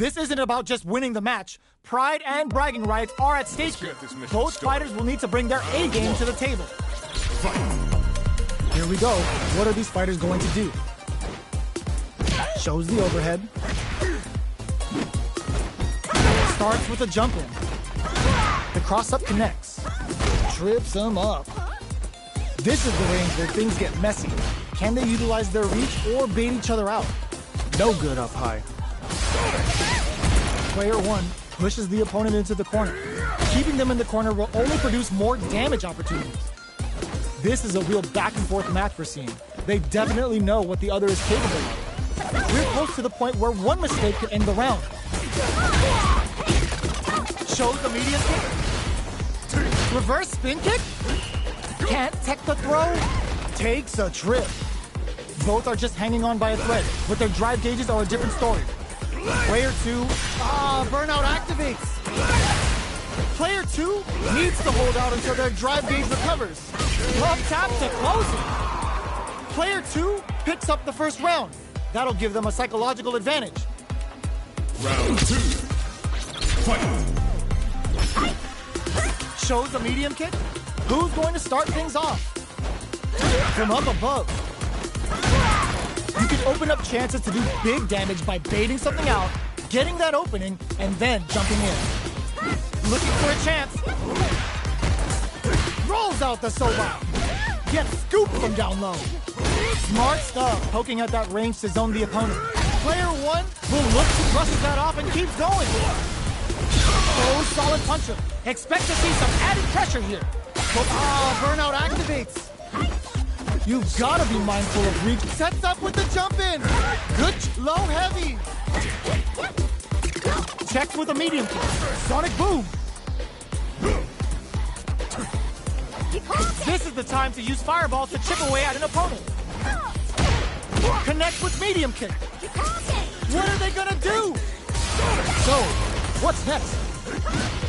This isn't about just winning the match. Pride and bragging rights are at stake here. Both fighters will need to bring their A game to the table. Here we go. What are these fighters going to do? Shows the overhead. Starts with a jump in. The cross-up connects. Trips him up. This is the range where things get messy. Can they utilize their reach or bait each other out? No good up high. Player one pushes the opponent into the corner. Keeping them in the corner will only produce more damage opportunities. This is a real back and forth match we're seeing. They definitely know what the other is capable of. We're close to the point where one mistake could end the round. Shows the medium kick. Reverse spin kick. Can't tech the throw. Takes a trip. Both are just hanging on by a thread, but their drive gauges are a different story. Player two, burnout activates. Player two needs to hold out until their drive gauge recovers. Love tap to close it. Player two picks up the first round. That'll give them a psychological advantage. Round two. Fight. Shows a medium kick. Who's going to start things off? From up above. You can open up chances to do big damage by baiting something out, getting that opening, and then jumping in. Looking for a chance. Rolls out the soba. Gets scooped from down low. Smart stuff, poking at that range to zone the opponent. Player one will look to brush that off and keeps going. Oh, solid puncher. Expect to see some added pressure here. Burnout activates. You've got to be mindful of reach. Sets up with the jump in. Good, low, heavy. Checks with a medium kick. Sonic boom. This is the time to use fireballs to chip away at an opponent. Connect with medium kick. What are they gonna do? So, what's next?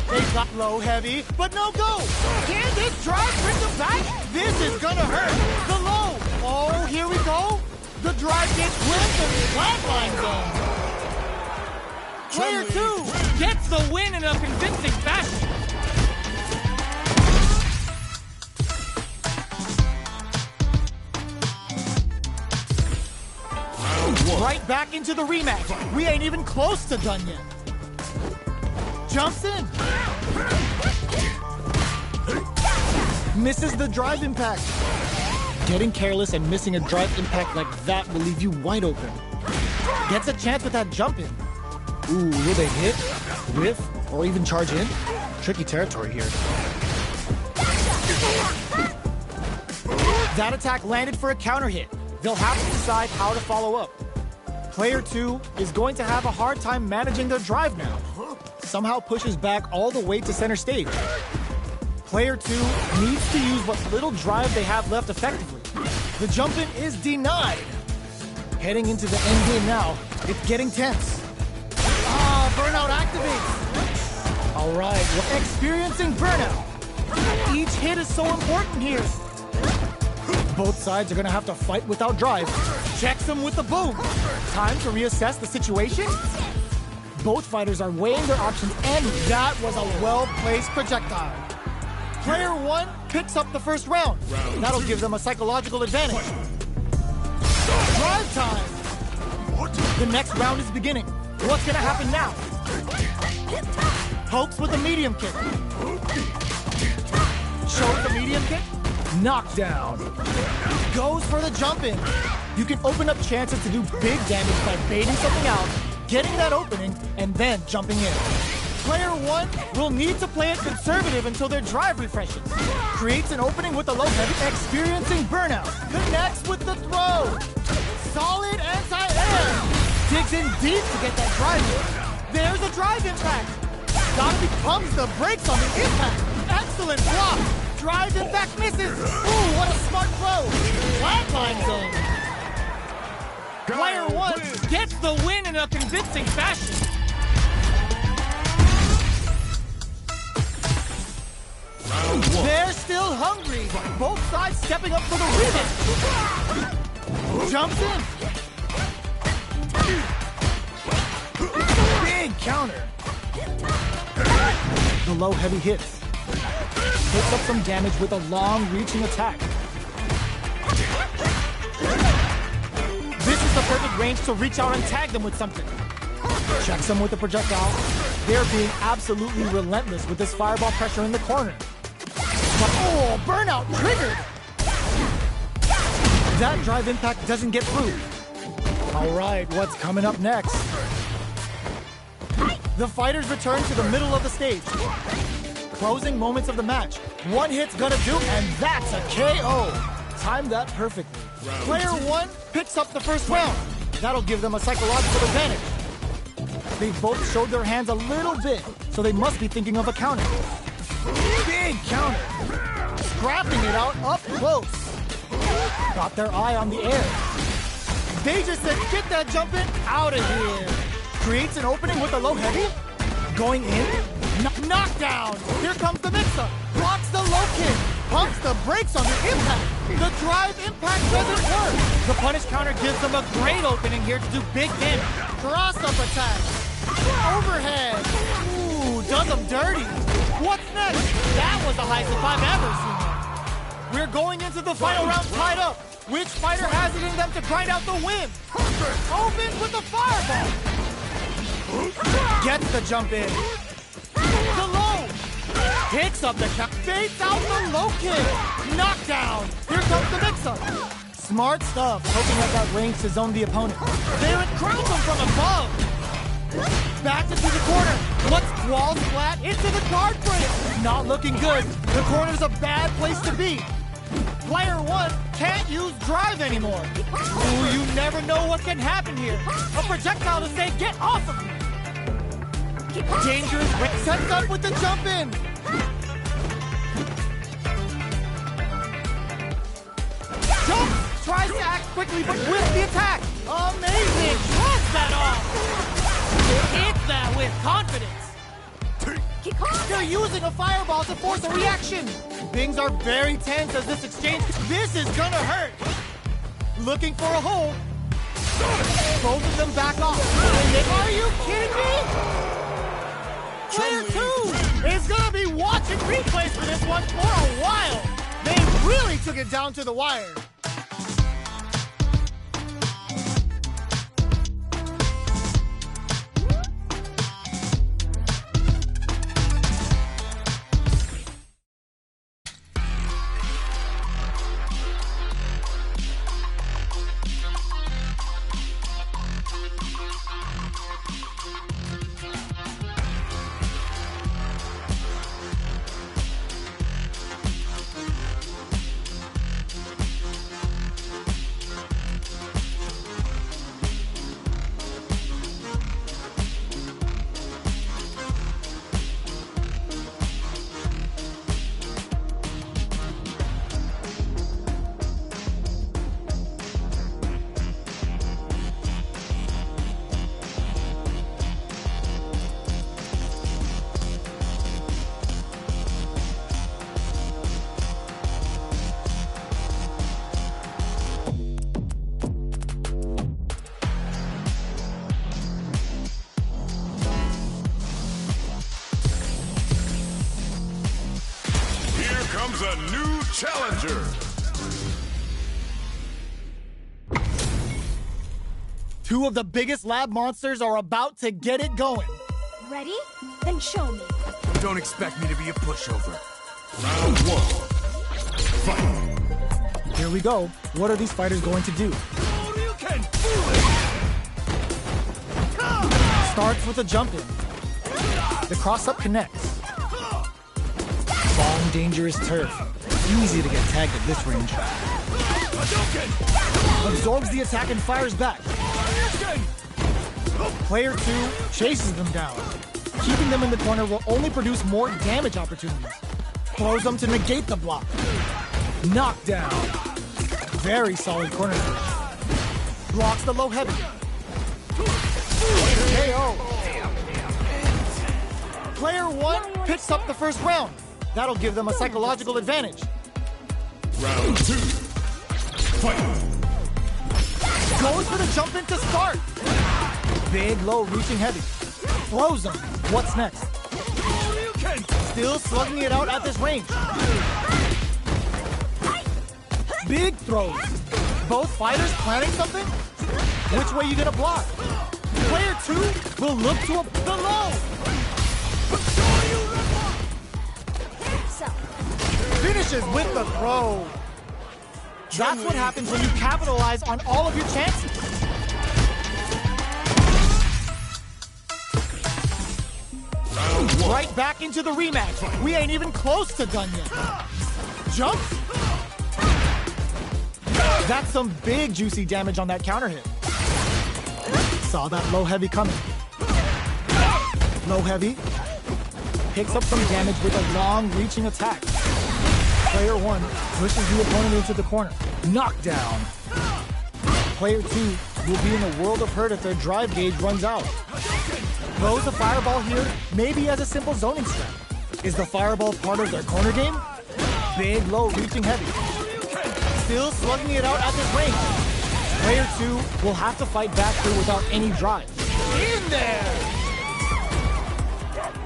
They've got low, heavy, but no go. Can this drive bring them back? This is gonna hurt. The low. Oh, here we go. The drive gets whipped and flatline them. Player two gets the win in a convincing fashion. Right back into the rematch. We ain't even close to done yet. Jumps in. Misses the drive impact. Getting careless and missing a drive impact like that will leave you wide open. Gets a chance with that jump in. Ooh, will they hit, whiff, or even charge in? Tricky territory here. That attack landed for a counter hit. They'll have to decide how to follow up. Player two is going to have a hard time managing their drive now. Somehow pushes back all the way to center stage. Player two needs to use what little drive they have left effectively. The jump in is denied. Heading into the end game now, it's getting tense. Burnout activates. All right, we're experiencing burnout. Each hit is so important here. Both sides are gonna have to fight without drive. Checks them with the boom. Time to reassess the situation. Both fighters are weighing their options, and that was a well-placed projectile. Player one picks up the first round. That'll give them a psychological advantage. Drive time. The next round is beginning. What's gonna happen now? Pokes with a medium kick. Shows the medium kick. Knockdown. Goes for the jump in. You can open up chances to do big damage by baiting something out, getting that opening, and then jumping in. Player one will need to play it conservative until their drive refreshes. Creates an opening with a low heavy, experiencing burnout. Connects with the throw. Solid anti-air. Digs in deep to get that drive in. There's a drive impact. Gotta pumps the brakes on the impact. Excellent block. Drive impact misses. Ooh, what a smart throw. Flatline zone. Player one gets the win in a convincing fashion. They're still hungry. Both sides stepping up for the rematch. Jumps in. Big counter. The low heavy hits. Picks up some damage with a long-reaching attack. This is the perfect range to reach out and tag them with something. Checks them with the projectile. They're being absolutely relentless with this fireball pressure in the corner. But, oh, burnout triggered! That drive impact doesn't get through. All right, what's coming up next? The fighters return to the middle of the stage. Closing moments of the match. One hit's gonna do, and that's a KO. Timed that perfectly. Player one picks up the first round. That'll give them a psychological advantage. They both showed their hands a little bit, so they must be thinking of a counter. Big counter. Scrapping it out up close. Got their eye on the air. They just said, get that jump in, out of here. Creates an opening with a low heavy. Going in. Knockdown. Here comes the mix-up. Blocks the low kick. Pumps the brakes on the impact. The drive impact doesn't work. The punish counter gives them a great opening here to do big damage. Cross-up attack. Overhead. Ooh, does them dirty. What's next? That was the highest if I've ever seen it. We're going into the final round tied up. Which fighter has it in them to grind out the win? Opens with the fireball. Gets the jump in. The low. Picks up the count. Fades out the low kick. Knockdown. Here comes the mix-up. Smart stuff. Hoping at that range to zone the opponent. They would crown them from above. Back into the corner. What's wall flat into the guard frame. Not looking good. The corner's a bad place to be. Player one can't use drive anymore. Ooh, you never know what can happen here. A projectile to say, get off of me. Dangerous. Sets up with the jump in. Jump. Tries to act quickly, but with the attack. Amazing. Shrugs that off. Hits that with confidence. They're using a fireball to force a reaction. Things are very tense as this exchange. This is gonna hurt. Looking for a hole. Both of them back off. Are you kidding me? Player two is gonna be watching replays for this one for a while. They really took it down to the wire. Comes a new challenger. Two of the biggest lab monsters are about to get it going. Ready? Then show me. Don't expect me to be a pushover. Round one. Fight. Here we go. What are these fighters going to do? Starts with a jump in. The cross-up connects. Long, dangerous turf. Easy to get tagged at this range. Absorbs the attack and fires back. Player two chases them down. Keeping them in the corner will only produce more damage opportunities. Throws them to negate the block. Knockdown. Very solid corner push. Blocks the low heavy. KO. Player one picks up the first round. That'll give them a psychological advantage. Round two. Fight. Goes for the jump in to start. Big, low, reaching heavy. Throws him. What's next? Still slugging it out at this range. Big throws. Both fighters planning something? Which way you gonna block? Player 2 will look to the low. Finishes with the throw. That's what happens when you capitalize on all of your chances. Right back into the rematch. We ain't even close to done yet. Jumps. That's some big juicy damage on that counter hit. Saw that low heavy coming. Low heavy. Picks up some damage with a long reaching attack. Player 1 pushes the opponent into the corner. Knockdown. Player 2 will be in a world of hurt if their drive gauge runs out. Throws a fireball here, maybe as a simple zoning strat. Is the fireball part of their corner game? Big, low, reaching heavy. Still slugging it out at this range. Player 2 will have to fight back through without any drive. In there!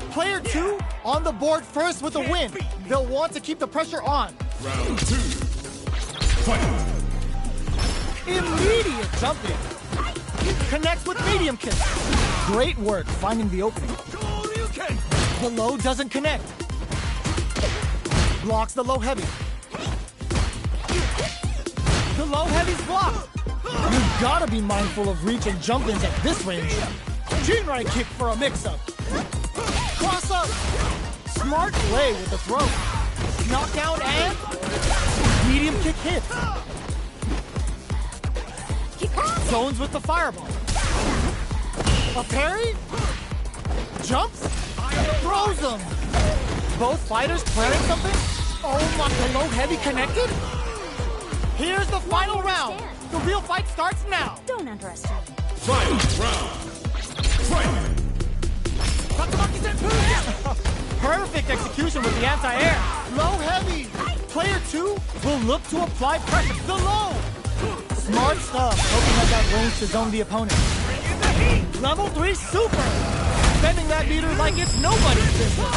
Player 2 on the board first with a win. They'll want to keep the pressure on. Round 2. Fight. Immediate jumping. Connects with medium kick. Great work finding the opening. The low doesn't connect. Blocks the low heavy. The low heavy's blocked. You gotta be mindful of reach and jump-ins at this range. Jinrai kick for a mix-up. Cross up. Smart play with the throw. Knockdown and medium kick hits. Zones with the fireball. A parry? Jumps? Throws him. Both fighters planning something? Oh my, the low heavy connected? Here's the final round. The real fight starts now. Don't underestimate. Final round. Fight. Perfect execution with the anti-air. Low heavy. Player 2 will look to apply pressure. The low. Smart stuff, hoping at that range to zone the opponent. Level 3 super. Bending that meter like it's nobody's business.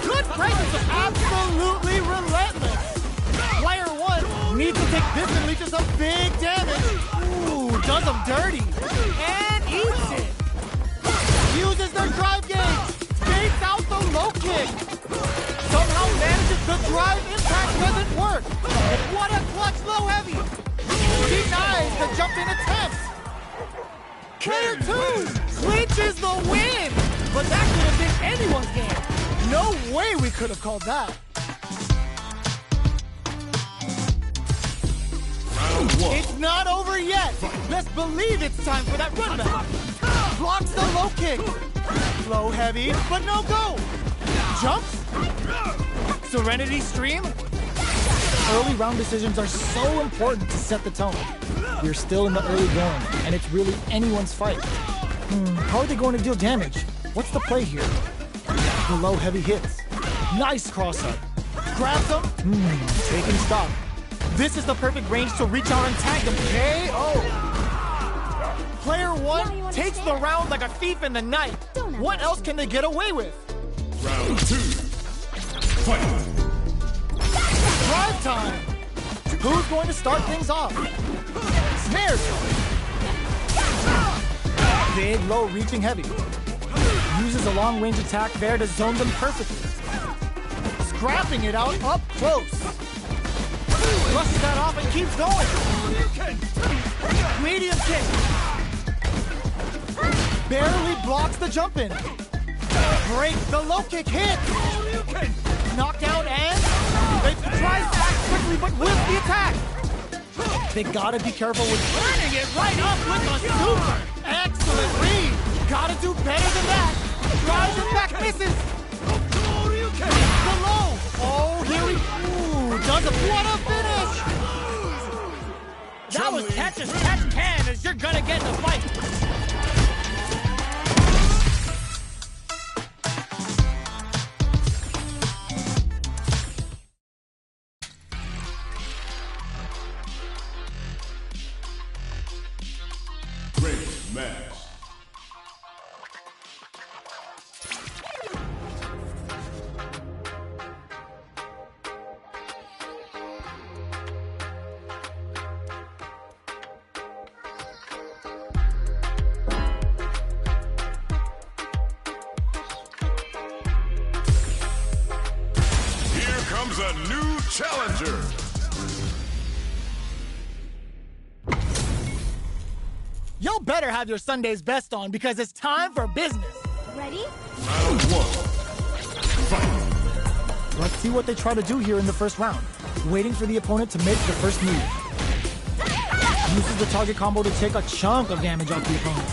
Good presence is absolutely relentless. Player 1 needs to take this and reaches some big damage. Ooh, does him dirty. And eats it. Uses their drive gauge. Fakes out the low kick. Somehow manages the drive impact doesn't work. What a clutch low heavy. Denies the jump in attempt. Player 2 clinches the win. But that could have been anyone's game. No way we could have called that. Round 1. It's not over yet. Let's believe it's time for that run back. Blocks the low kick. Low heavy, but no go. Jumps. Serenity stream. Early round decisions are so important to set the tone. We're still in the early going, and it's really anyone's fight. How are they going to deal damage? What's the play here? The low heavy hits. Nice cross up. Grabs him. Taking stock. This is the perfect range to reach out and tag him. KO. Player 1 takes the round like a thief in the night. What else can they get away with? Round 2. Fight. Drive time. Who's going to start things off? Snare time. Big, low, reaching heavy. Uses a long-range attack there to zone them perfectly. Scrapping it out up close. Brushes that off and keeps going. Medium kick. Barely blocks the jump in. Break the low kick hit. Knockdown and they tries to act quickly but with the attack. They gotta be careful with turning it right up with a super. Excellent read. Gotta do better than that. Drives it back, misses. The low. Oh, here he does it. What a finish. That was catch as catch can as you're gonna get in the fight. Great match. new challenger. Y'all better have your Sunday's best on because it's time for business. Ready? Round one. Fight. Let's see what they try to do here in the first round. Waiting for the opponent to make the first move. Uses the target combo to take a chunk of damage off the opponent.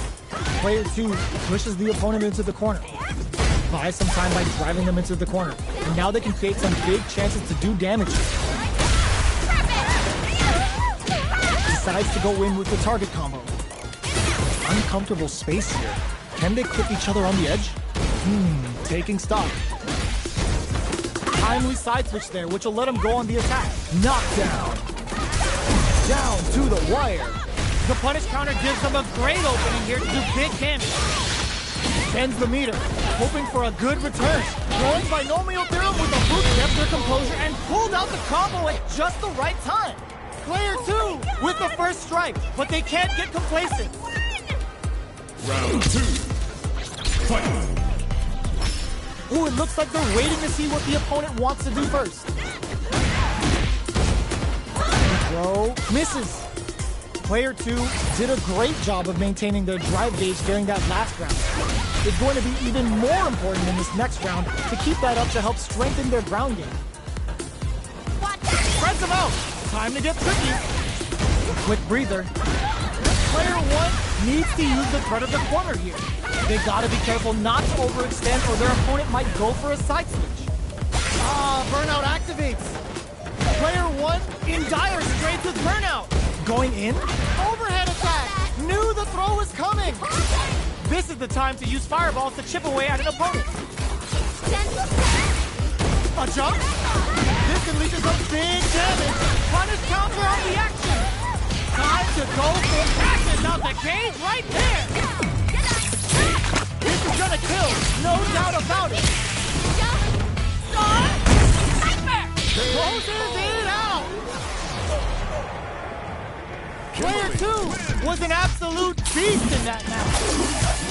Player 2 pushes the opponent into the corner. Buys some time by driving them into the corner. And now they can create some big chances to do damage. Decides to go in with the target combo. Uncomfortable space here. Can they clip each other on the edge? Taking stock. Timely side switch there, which will let him go on the attack. Knockdown. Down to the wire. The punish counter gives them a great opening here to do big damage. Bends the meter, hoping for a good return. Going binomial theorem with a boot kept their composure and pulled out the combo at just the right time. Player 2 with the first strike, but they can't get complacent. Round two. Fight. Ooh, it looks like they're waiting to see what the opponent wants to do first. Throw misses. Player 2 did a great job of maintaining their drive gauge during that last round. It's going to be even more important in this next round to keep that up to help strengthen their ground game. Spreads them out. Time to get tricky. Quick breather. Player 1 needs to use the threat of the corner here. They gotta be careful not to overextend or their opponent might go for a side switch. Burnout activates. Player 1 in dire straits with burnout. Going in, overhead attack. Knew the throw was coming. This is the time to use fireballs to chip away at an opponent. A jump? This can lead to some big damage. Punish counter on the action. Time to go for action. Now the cage right there. This is gonna kill, no doubt about it. Closes it out. Player 2 was an absolute beast in that match.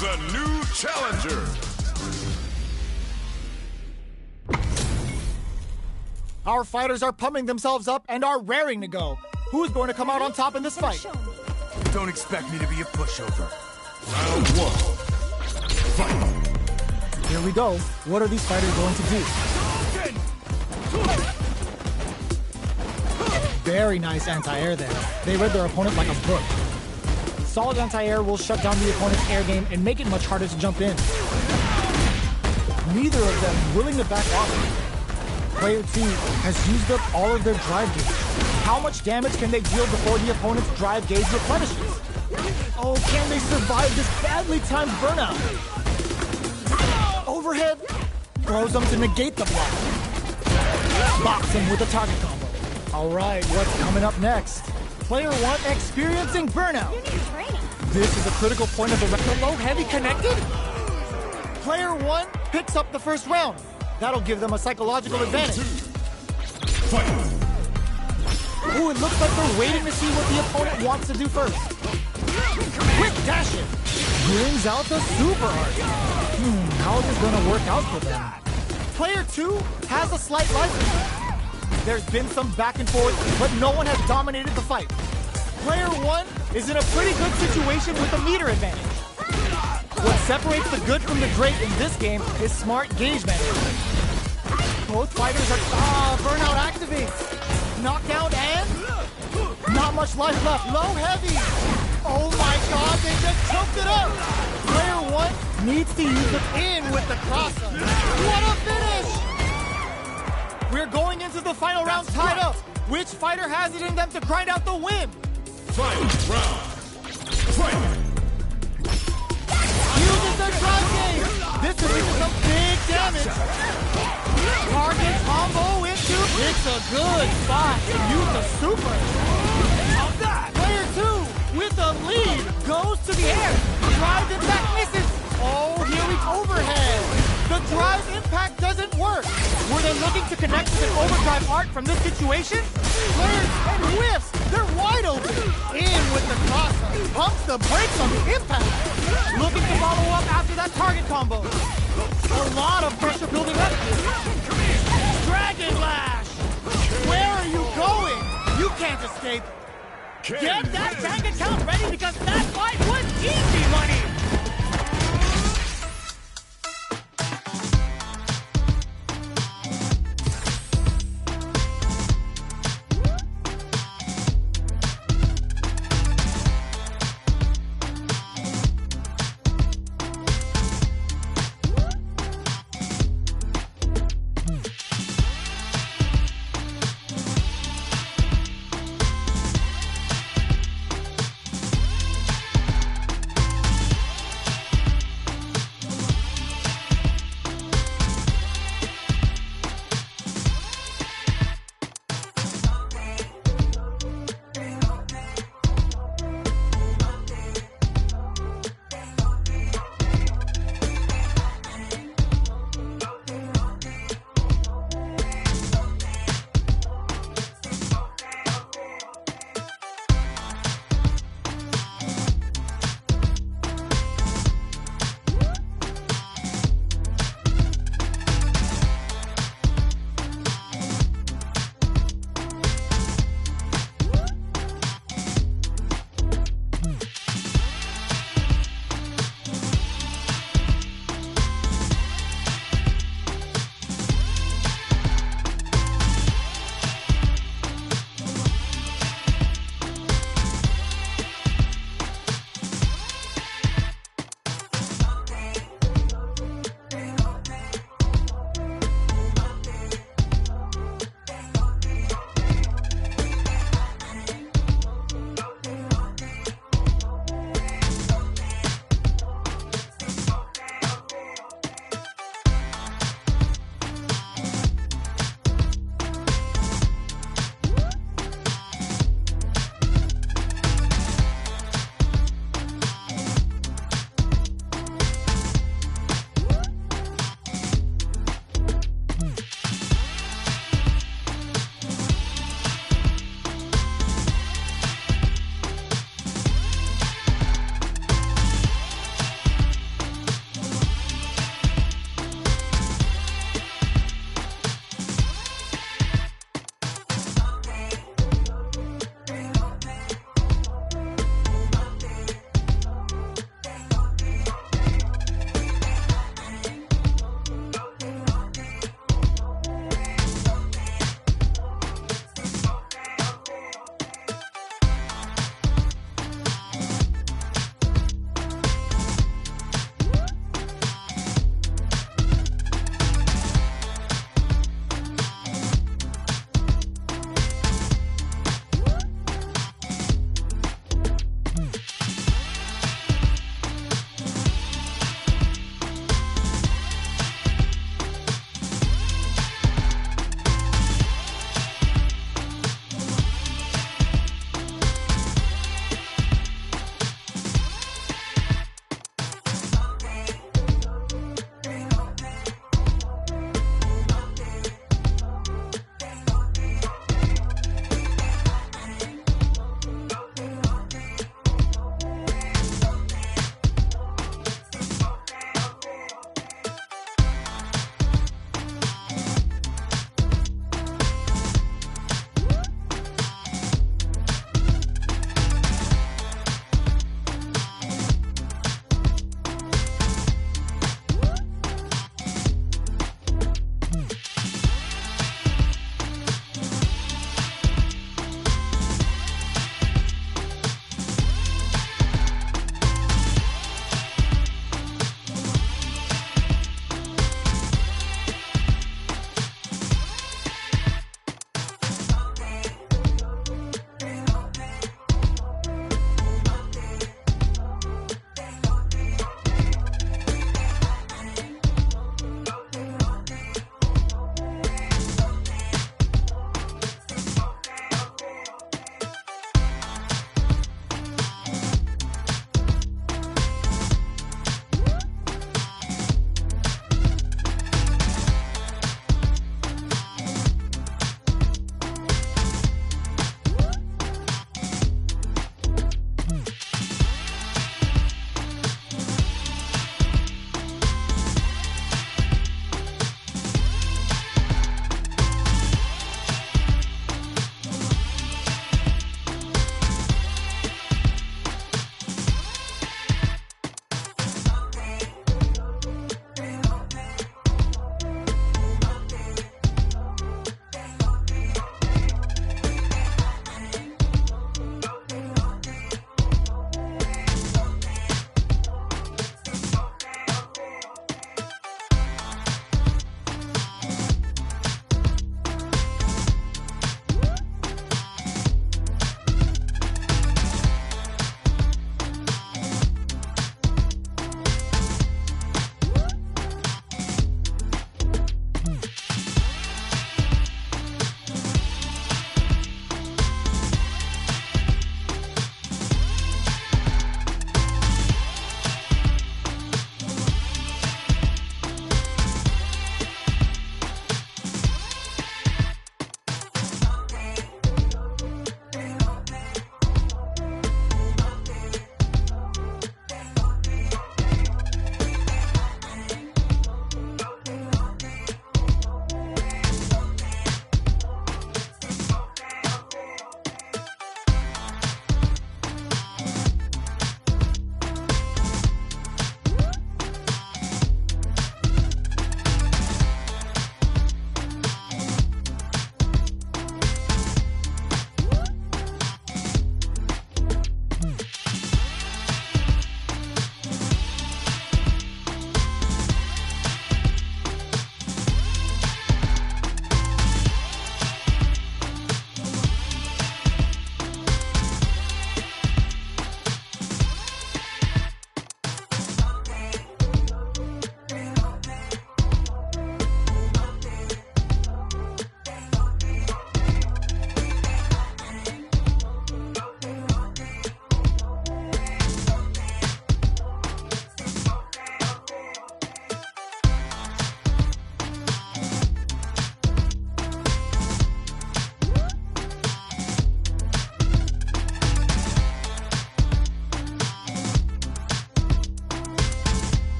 A new challenger. Our fighters are pumping themselves up and are raring to go. Who's going to come out on top in this Then fight? show me. Don't expect me to be a pushover. Round one. Fight. Here we go. What are these fighters going to do? Very nice anti-air there. They read their opponent like a book. Solid anti-air will shut down the opponent's air game and make it much harder to jump in. Neither of them willing to back off. Player 2 has used up all of their drive gauge. How much damage can they deal before the opponent's drive gauge replenishes? Oh, can they survive this badly timed burnout? Overhead throws them to negate the block. Box him with a target combo. All right, what's coming up next? Player 1 experiencing burnout. You need training. This is a critical point of the low heavy connected. Player 1 picks up the first round. That'll give them a psychological advantage. Fight. Ooh, it looks like they're waiting to see what the opponent wants to do first. Quick dash it. Brings out the super art. How is this gonna work out for them? Player 2 has a slight life. There's been some back and forth, but no one has dominated the fight. Player 1 is in a pretty good situation with a meter advantage. What separates the good from the great in this game is smart gauge management. Both fighters are... burnout activates. Knockdown and... not much life left. Low heavy. Oh my god, they just choked it up. Player 1 needs to use it in with the crosser. What a finish! We're going into the final round tied up. Which fighter has it in them to grind out the win? Final round. Fight! Uses the drive game. This could lead to some big damage. Target combo into. It's a good spot to use the super. Player 2 with the lead goes to the air. Drive impact misses. Oh, here we overhead. The drive impact doesn't work. Were they looking to connect with an overdrive art from this situation? Players and whiffs. They're wide open. In with the crosser. Pumps the brakes on the impact. Looking to follow up after that target combo. A lot of pressure building up. Dragon Lash. Where are you going? You can't escape. Get that bank account ready because that fight was easy money.